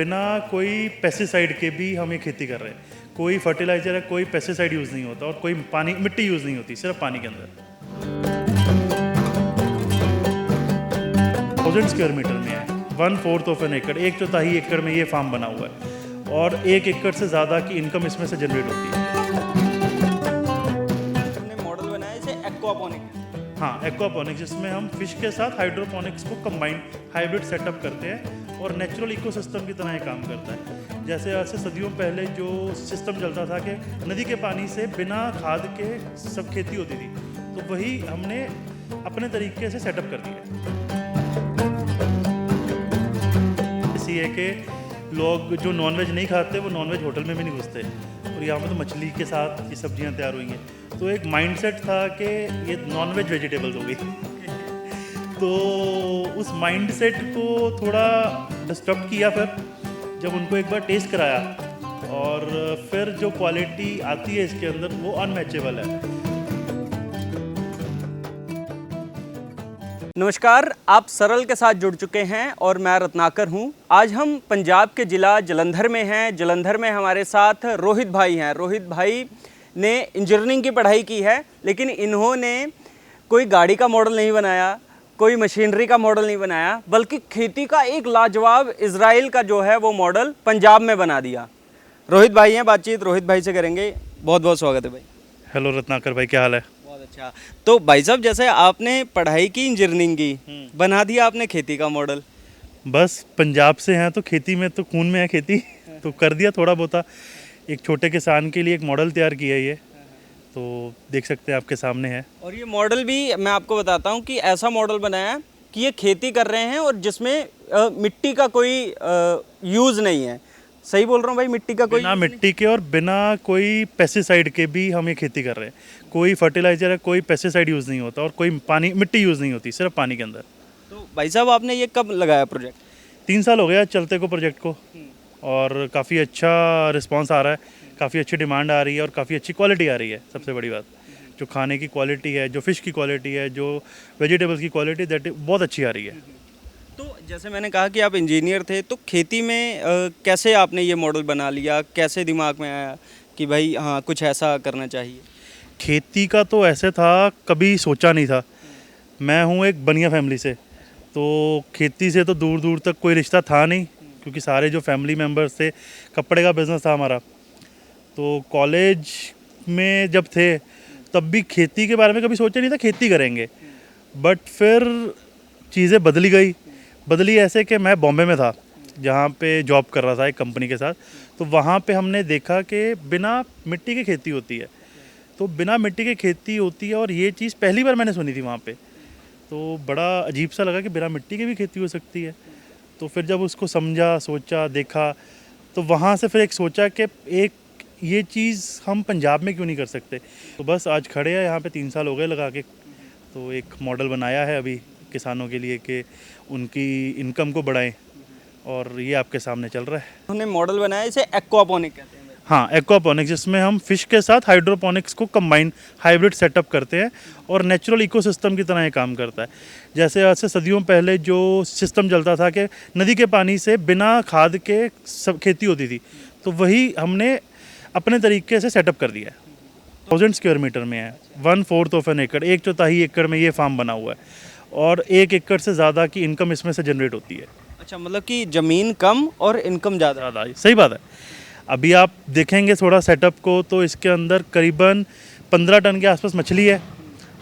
बिना कोई पेस्टिसाइड के भी हम ये खेती कर रहे हैं। कोई फर्टिलाइज़र है, कोई पेस्टिसाइड यूज़ नहीं होता और कोई मिट्टी यूज़ नहीं होती, सिर्फ पानी के अंदर। 1000 स्क्वायर मीटर में है, 1/4 ऑफ एन एकड़, 1/4 एकड़ में ये फार्म बना हुआ है और 1 एकड़ से ज़्यादा की इनकम इसमें से जनरेट होती है। हमने मॉडल बनाया इसे एक्वापोनिक। हाँ, एक्वापोनिक्स, जिसमें हम फिश के साथ हाइड्रोपोनिक्स को कंबाइन हाइब्रिड सेटअप करते हैं और नेचुरल इकोसिस्टम की तरह ये काम करता है। जैसे आज से सदियों पहले जो सिस्टम चलता था कि नदी के पानी से बिना खाद के सब खेती होती थी, तो वही हमने अपने तरीके से सेटअप कर दिया। इसी है कि लोग जो नॉनवेज नहीं खाते वो नॉनवेज होटल में भी नहीं घुसते और यहाँ पे तो मछली के साथ ये सब्जियाँ तैयार हुई हैं। तो एक माइंडसेट था कि ये नॉनवेज वेजिटेबल्स हो गई तो उस माइंडसेट को थोड़ा डिस्टर्ब किया, फिर जब उनको एक बार टेस्ट कराया और फिर जो क्वालिटी आती है इसके अंदर वो अनमैचेबल है। नमस्कार, आप सरल के साथ जुड़ चुके हैं और मैं रत्नाकर हूं। आज हम पंजाब के ज़िला जलंधर में हैं। जलंधर में हमारे साथ रोहित भाई हैं। रोहित भाई ने इंजीनियरिंग की पढ़ाई की है, लेकिन इन्होंने कोई गाड़ी का मॉडल नहीं बनाया, कोई मशीनरी का मॉडल नहीं बनाया, बल्कि खेती का एक लाजवाब इजराइल का जो है वो मॉडल पंजाब में बना दिया। रोहित भाई हैं, बातचीत रोहित भाई से करेंगे। बहुत बहुत स्वागत है भाई। हेलो रत्नाकर भाई, क्या हाल है? बहुत अच्छा। तो भाई साहब, जैसे आपने पढ़ाई की इंजीनियरिंग की, बना दिया आपने खेती का मॉडल। बस पंजाब से हैं तो खेती में तो खून में है खेती तो कर दिया थोड़ा बहुत। एक छोटे किसान के लिए एक मॉडल तैयार किया है ये, तो देख सकते हैं आपके सामने है। और ये मॉडल भी मैं आपको बताता हूँ कि ऐसा मॉडल बनाया कि ये खेती कर रहे हैं और जिसमें मिट्टी का कोई यूज़ नहीं है। सही बोल रहा हूँ भाई? मिट्टी का कोई बिना मिट्टी के और बिना कोई पेस्टिसाइड के भी हम ये खेती कर रहे हैं। कोई फर्टिलाइज़र है, कोई पेस्टिसाइड यूज़ नहीं होता और कोई मिट्टी यूज़ नहीं होती, सिर्फ पानी के अंदर। तो भाई साहब, आपने ये कब लगाया प्रोजेक्ट? 3 साल हो गया चलते को प्रोजेक्ट को और काफ़ी अच्छा रिस्पांस आ रहा है, काफ़ी अच्छी डिमांड आ रही है और काफ़ी अच्छी क्वालिटी आ रही है। सबसे बड़ी बात, जो खाने की क्वालिटी है, जो फ़िश की क्वालिटी है, जो वेजिटेबल्स की क्वालिटी, दैट बहुत अच्छी आ रही है। तो जैसे मैंने कहा कि आप इंजीनियर थे, तो खेती में कैसे आपने ये मॉडल बना लिया? कैसे दिमाग में आया कि भाई हाँ, कुछ ऐसा करना चाहिए? खेती का तो ऐसे था, कभी सोचा नहीं था। मैं हूँ एक बनिया फैमिली से, तो खेती से तो दूर दूर तक कोई रिश्ता था नहीं, क्योंकि सारे जो फैमिली मेम्बर्स थे, कपड़े का बिज़नेस था हमारा। तो कॉलेज में जब थे तब भी खेती के बारे में कभी सोचा नहीं था खेती करेंगे। बट फिर चीज़ें बदली ऐसे कि मैं बॉम्बे में था, जहाँ पे जॉब कर रहा था एक कंपनी के साथ। तो वहाँ पे हमने देखा कि बिना मिट्टी की खेती होती है, तो बिना मिट्टी की खेती होती है और ये चीज़ पहली बार मैंने सुनी थी वहाँ पे। तो बड़ा अजीब सा लगा कि बिना मिट्टी की भी खेती हो सकती है। तो फिर जब उसको समझा, सोचा, देखा, तो वहाँ से फिर एक सोचा कि एक ये चीज़ हम पंजाब में क्यों नहीं कर सकते। तो बस आज खड़े हैं यहाँ पे, 3 साल हो गए लगा के। तो एक मॉडल बनाया है अभी किसानों के लिए कि उनकी इनकम को बढ़ाएं और ये आपके सामने चल रहा है। हमने मॉडल बनाया इसे एक्वापोनिक कहते हैं। हाँ, एक्वापोनिक्स, जिसमें हम फिश के साथ हाइड्रोपोनिक्स को कंबाइन हाइब्रिड सेटअप करते हैं और नेचुरल इकोसिस्टम की तरह ये काम करता है। जैसे आज से सदियों पहले जो सिस्टम चलता था कि नदी के पानी से बिना खाद के सब खेती होती थी, तो वही हमने अपने तरीके से सेटअप कर दिया है। 1000 स्क्वायर मीटर में है, 1/4 ऑफ एन एकड़, 1/4 एकड़ में ये फार्म बना हुआ है और 1 एकड़ से ज़्यादा की इनकम इसमें से जनरेट होती है। अच्छा, मतलब कि ज़मीन कम और इनकम ज़्यादा। सही बात है। अभी आप देखेंगे थोड़ा सेटअप को, तो इसके अंदर करीबन 15 टन के आसपास मछली है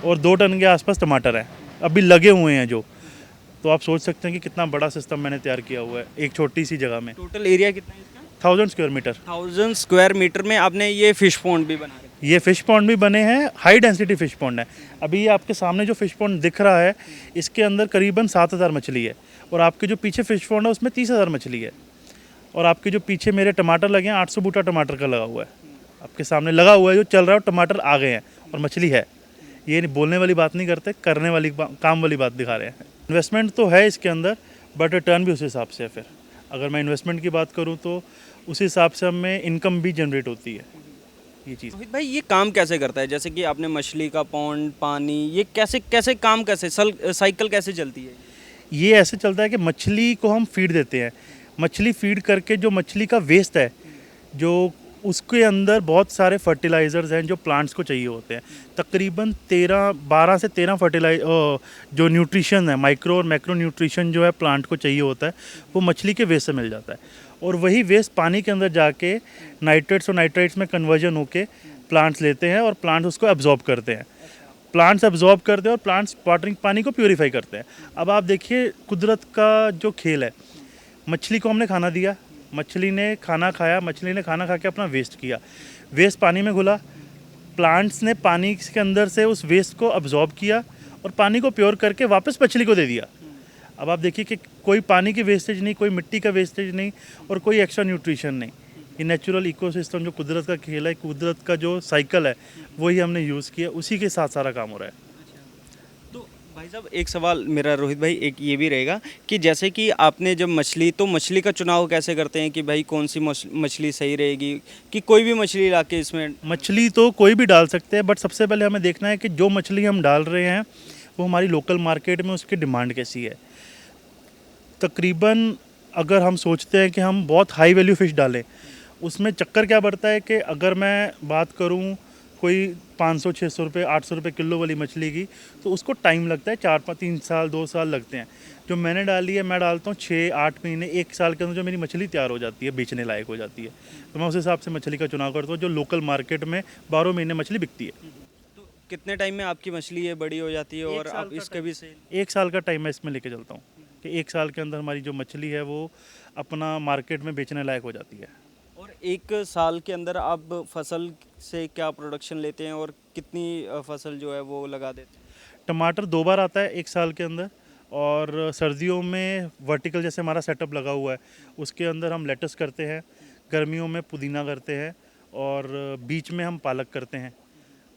और 2 टन के आसपास टमाटर हैं, अभी लगे हुए हैं जो। तो आप सोच सकते हैं कि कितना बड़ा सिस्टम मैंने तैयार किया हुआ है एक छोटी सी जगह में। टोटल एरिया कितना है इसका? 1000 स्क्वायर मीटर। 1000 स्क्वायर मीटर में आपने ये फिश पॉन्ड भी बना रखा है। ये फ़िश पॉन्ड भी बने हैं, हाई डेंसिटी फ़िश पॉन्ड है। अभी ये आपके सामने जो फ़िश पॉन्ड दिख रहा है, इसके अंदर करीबन 7000 मछली है और आपके जो पीछे फ़िश पॉन्ड है उसमें 30,000 मछली है। और आपके जो पीछे मेरे टमाटर लगे हैं, 800 बूटा टमाटर का लगा हुआ है, आपके सामने लगा हुआ है जो चल रहा है। टमाटर आ गए हैं और मछली है। ये बोलने वाली बात नहीं करते, करने वाली काम वाली बात दिखा रहे हैं। इन्वेस्टमेंट तो है इसके अंदर, बट रिटर्न भी उस हिसाब से है। फिर अगर मैं इन्वेस्टमेंट की बात करूँ तो उस हिसाब से हमें इनकम भी जनरेट होती है ये चीज़। रोहित भाई, ये काम कैसे करता है? जैसे कि आपने मछली का पॉन्ड, पानी, ये कैसे साइकिल कैसे चलती है? ये ऐसे चलता है कि मछली को हम फीड देते हैं। मछली फीड करके जो मछली का वेस्ट है, जो उसके अंदर बहुत सारे फर्टिलाइज़र्स हैं जो प्लांट्स को चाहिए होते हैं। तकरीबन 12 से 13 जो न्यूट्रिशन है, माइक्रो और मैक्रो न्यूट्रिशन जो है प्लांट को चाहिए होता है, वो मछली के वेस्ट से मिल जाता है। और वही वेस्ट पानी के अंदर जाके नाइट्रेट्स और नाइट्राइट्स में कन्वर्जन होके प्लांट्स लेते हैं और प्लांट्स उसको एब्जॉर्ब करते हैं। प्लांट्स एब्जॉर्ब करते हैं और प्लांट्स वाटरिंग पानी को प्योरीफाई करते हैं। अब आप देखिए कुदरत का जो खेल है, मछली को हमने खाना दिया, मछली ने खाना खाया, मछली ने खाना खा के अपना वेस्ट किया, वेस्ट पानी में घुला, प्लांट्स ने पानी के अंदर से उस वेस्ट को अब्जॉर्ब किया और पानी को प्योर करके वापस मछली को दे दिया। अब आप देखिए कि कोई पानी की वेस्टेज नहीं, कोई मिट्टी का वेस्टेज नहीं और कोई एक्स्ट्रा न्यूट्रिशन नहीं। ये नेचुरल इकोसिस्टम जो कुदरत का खेल है, कुदरत का जो साइकिल है, वही हमने यूज़ किया, उसी के साथ सारा काम हो रहा है। तो भाई साहब एक सवाल मेरा रोहित भाई एक ये भी रहेगा कि जैसे कि आपने जब मछली का चुनाव कैसे करते हैं कि भाई कौन सी मछली सही रहेगी, कि कोई भी मछली ला के इसमें? मछली तो कोई भी डाल सकते हैं, बट सबसे पहले हमें देखना है कि जो मछली हम डाल रहे हैं वो हमारी लोकल मार्केट में उसकी डिमांड कैसी है। तकरीबन अगर हम सोचते हैं कि हम बहुत हाई वैल्यू फ़िश डालें, उसमें चक्कर क्या बढ़ता है कि अगर मैं बात करूं कोई 500-600 रुपये 800 रुपये किलो वाली मछली की, तो उसको टाइम लगता है, 3 साल 2 साल लगते हैं। जो मैंने डाली है, मैं डालता हूँ 6-8 महीने 1 साल के अंदर जो मेरी मछली तैयार हो जाती है, बेचने लायक हो जाती है। तो मैं उस हिसाब से मछली का चुनाव करता हूँ जो लोकल मार्केट में 12 महीने मछली बिकती है। तो कितने टाइम में आपकी मछली ये बड़ी हो जाती है और आप इसका भी सेल? 1 साल का टाइम मैं इसमें लेके चलता हूँ कि 1 साल के अंदर हमारी जो मछली है वो अपना मार्केट में बेचने लायक हो जाती है। और 1 साल के अंदर आप फसल से क्या प्रोडक्शन लेते हैं और कितनी फसल जो है वो लगा देते हैं? टमाटर 2 बार आता है 1 साल के अंदर, और सर्दियों में वर्टिकल जैसे हमारा सेटअप लगा हुआ है उसके अंदर हम लेटस करते हैं, गर्मियों में पुदीना करते हैं और बीच में हम पालक करते हैं।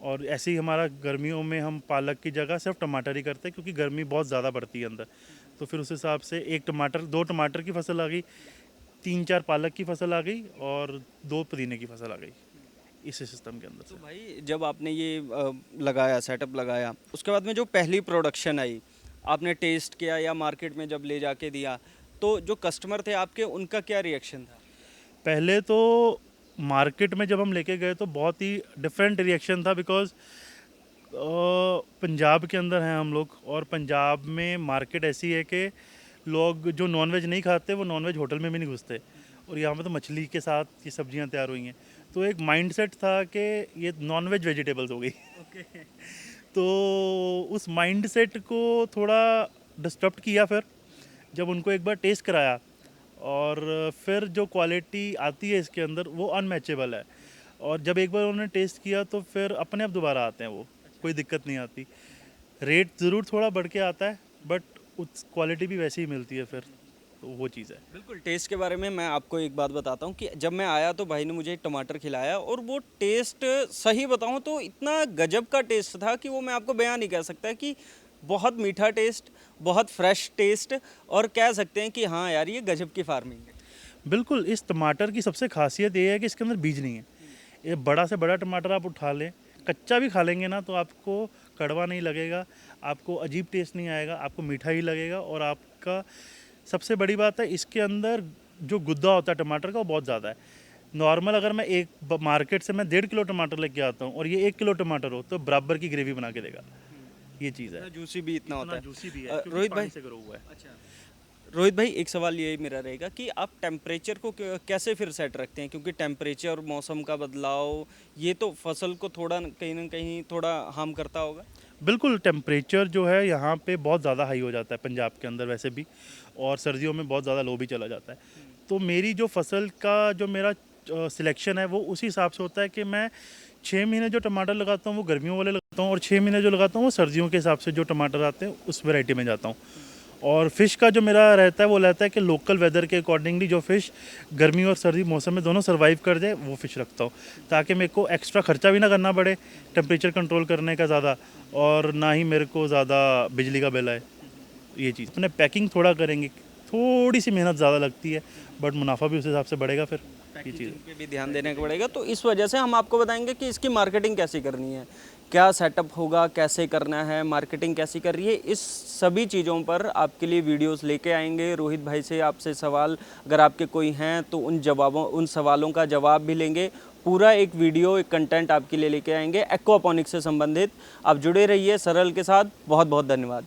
और ऐसे ही हमारा गर्मियों में हम पालक की जगह सिर्फ टमाटर ही करते हैं क्योंकि गर्मी बहुत ज़्यादा बढ़ती है अंदर। तो फिर उस हिसाब से 2 टमाटर की फसल आ गई, 3-4 पालक की फसल आ गई और 2 पुदीने की फसल आ गई इसी सिस्टम के अंदर तो से। भाई जब आपने ये लगाया सेटअप लगाया, उसके बाद में जो पहली प्रोडक्शन आई, आपने टेस्ट किया या मार्केट में जब ले जाके दिया, तो जो कस्टमर थे आपके उनका क्या रिएक्शन था? पहले तो मार्केट में जब हम लेके गए तो बहुत ही डिफरेंट रिएक्शन था, बिकॉज़ पंजाब के अंदर हैं हम लोग और पंजाब में मार्केट ऐसी है कि लोग जो नॉनवेज नहीं खाते वो नॉनवेज होटल में भी नहीं घुसते, और यहाँ पे तो मछली के साथ ये सब्जियाँ तैयार हुई हैं। तो एक माइंडसेट था कि ये नॉनवेज वेजिटेबल्स हो गई। तो उस माइंडसेट को थोड़ा डिस्टर्ब किया, फिर जब उनको एक बार टेस्ट कराया और फिर जो क्वालिटी आती है इसके अंदर वो अनमैचेबल है, और जब एक बार उन्होंने टेस्ट किया तो फिर अपने आप दोबारा आते हैं, वो कोई दिक्कत नहीं आती। रेट ज़रूर थोड़ा बढ़ के आता है बट उस क्वालिटी भी वैसे ही मिलती है फिर, तो वो चीज़ है। बिल्कुल, टेस्ट के बारे में मैं आपको एक बात बताता हूँ कि जब मैं आया तो भाई ने मुझे टमाटर खिलाया और वो टेस्ट सही बताऊँ तो इतना गजब का टेस्ट था कि वो मैं आपको बयान नहीं कर सकता, कि बहुत मीठा टेस्ट, बहुत फ्रेश टेस्ट, और कह सकते हैं कि हाँ यार ये गजब की फार्मिंग है। बिल्कुल, इस टमाटर की सबसे खासियत ये है कि इसके अंदर बीज नहीं है। ये बड़ा से बड़ा टमाटर आप उठा लें, कच्चा भी खा लेंगे ना तो आपको कड़वा नहीं लगेगा, आपको अजीब टेस्ट नहीं आएगा, आपको मीठा ही लगेगा। और आपका सबसे बड़ी बात है इसके अंदर जो गुद्दा होता है टमाटर का वो बहुत ज़्यादा है। नॉर्मल अगर मैं एक मार्केट से मैं 1.5 किलो टमाटर लेके आता हूँ और ये 1 किलो टमाटर हो तो बराबर की ग्रेवी बना के देगा, ये चीज़ है। जूसी भी इतना होता है। जूसी भी है क्योंकि रोहित पानी भाई से ग्रो हुआ है। अच्छा, रोहित भाई एक सवाल ये मेरा रहेगा कि आप टेम्परेचर को कैसे फिर सेट रखते हैं, क्योंकि टेम्परेचर और मौसम का बदलाव ये तो फसल को थोड़ा कहीं ना कहीं थोड़ा हार्म करता होगा। बिल्कुल, टेम्परेचर जो है यहाँ पे बहुत ज़्यादा हाई हो जाता है पंजाब के अंदर वैसे भी, और सर्दियों में बहुत ज़्यादा लो भी चला जाता है। तो मेरी जो फसल का जो मेरा सिलेक्शन है वो उसी हिसाब से होता है कि मैं 6 महीने जो टमाटर लगाता हूँ वो गर्मियों वाले लगाता हूँ, और 6 महीने जो लगाता हूँ वो सर्दियों के हिसाब से जो टमाटर आते हैं उस वैरायटी में जाता हूँ। और फ़िश का जो मेरा रहता है वो रहता है कि लोकल वेदर के अकॉर्डिंगली जो फ़िश गर्मी और सर्दी मौसम में दोनों सर्वाइव कर जाए वो फ़िश रखता हूँ, ताकि मेरे को एक्स्ट्रा ख़र्चा भी ना करना पड़े टेम्परेचर कंट्रोल करने का ज़्यादा, और ना ही मेरे को ज़्यादा बिजली का बिल आए। ये चीज़ अपने पैकिंग थोड़ा करेंगे, थोड़ी सी मेहनत ज़्यादा लगती है बट मुनाफा भी उस हिसाब से बढ़ेगा फिर, ये चीज़ पे भी ध्यान देने का पड़ेगा। तो इस वजह से हम आपको बताएंगे कि इसकी मार्केटिंग कैसे करनी है, क्या सेटअप होगा, कैसे करना है, मार्केटिंग कैसी कर रही है, इस सभी चीज़ों पर आपके लिए वीडियोस लेके आएंगे। रोहित भाई से आपसे सवाल अगर आपके कोई हैं तो उन सवालों का जवाब भी लेंगे। पूरा एक वीडियो, एक कंटेंट आपके लिए लेके आएंगे एक्वापॉनिक्स से संबंधित। आप जुड़े रहिए सरल के साथ। बहुत बहुत धन्यवाद।